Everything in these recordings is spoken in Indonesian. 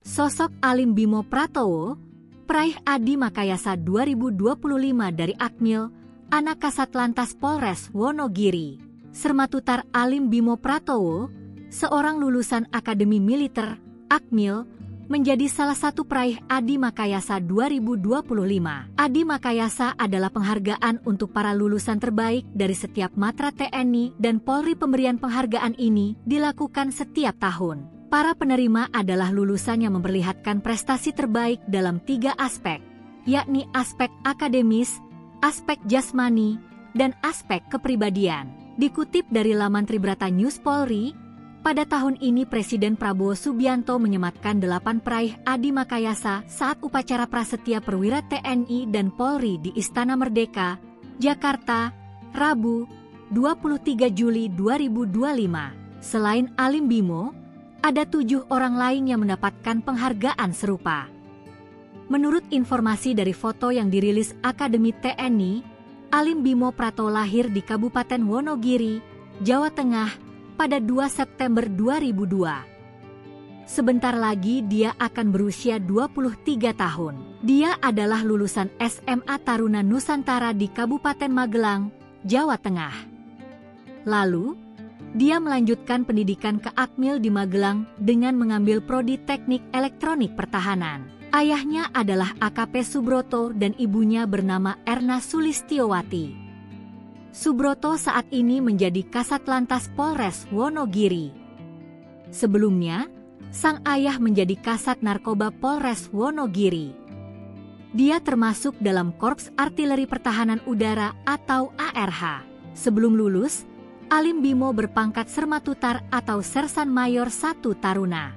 Sosok Alim Bimo Pratowo, peraih Adi Makayasa 2025 dari Akmil, anak Kasatlantas Polres Wonogiri. Sermatutar Alim Bimo Pratowo, seorang lulusan Akademi Militer, Akmil, menjadi salah satu peraih Adi Makayasa 2025. Adi Makayasa adalah penghargaan untuk para lulusan terbaik dari setiap matra TNI dan Polri. Pemberian penghargaan ini dilakukan setiap tahun. Para penerima adalah lulusan yang memperlihatkan prestasi terbaik dalam 3 aspek, yakni aspek akademis, aspek jasmani, dan aspek kepribadian. Dikutip dari laman Tribrata News Polri, pada tahun ini Presiden Prabowo Subianto menyematkan 8 peraih Adi Makayasa saat upacara prasetya perwira TNI dan Polri di Istana Merdeka, Jakarta, Rabu, 23 Juli 2025. Selain Alim Bimo, ada 7 orang lain yang mendapatkan penghargaan serupa. Menurut informasi dari foto yang dirilis Akademi TNI, Alim Bimo Pratowo lahir di Kabupaten Wonogiri, Jawa Tengah, pada 2 September 2002. Sebentar lagi dia akan berusia 23 tahun. Dia adalah lulusan SMA Taruna Nusantara di Kabupaten Magelang, Jawa Tengah. Lalu, dia melanjutkan pendidikan ke Akmil di Magelang dengan mengambil prodi Teknik Elektronik Pertahanan. Ayahnya adalah AKP Subroto dan ibunya bernama Erna Sulistiowati. Subroto saat ini menjadi Kasatlantas Polres Wonogiri. Sebelumnya, sang ayah menjadi Kasat Narkoba Polres Wonogiri. Dia termasuk dalam Korps Artileri Pertahanan Udara atau ARH. Sebelum lulus, Alim Bimo berpangkat Sermatutar atau Sersan Mayor 1 Taruna.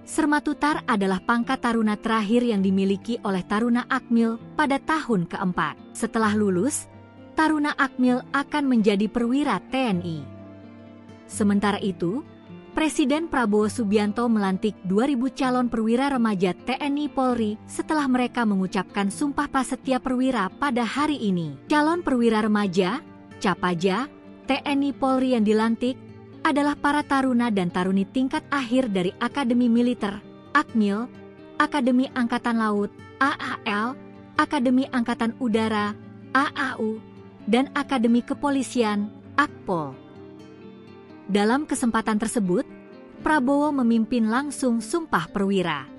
Sermatutar adalah pangkat taruna terakhir yang dimiliki oleh Taruna Akmil pada tahun keempat. Setelah lulus, Taruna Akmil akan menjadi perwira TNI. Sementara itu, Presiden Prabowo Subianto melantik 2.000 calon perwira remaja TNI Polri setelah mereka mengucapkan Sumpah Prasetya Perwira pada hari ini. Calon perwira remaja, Capaja, TNI Polri yang dilantik adalah para taruna dan taruni tingkat akhir dari Akademi Militer, Akmil, Akademi Angkatan Laut, AAL, Akademi Angkatan Udara, AAU, dan Akademi Kepolisian, Akpol. Dalam kesempatan tersebut, Prabowo memimpin langsung Sumpah Perwira.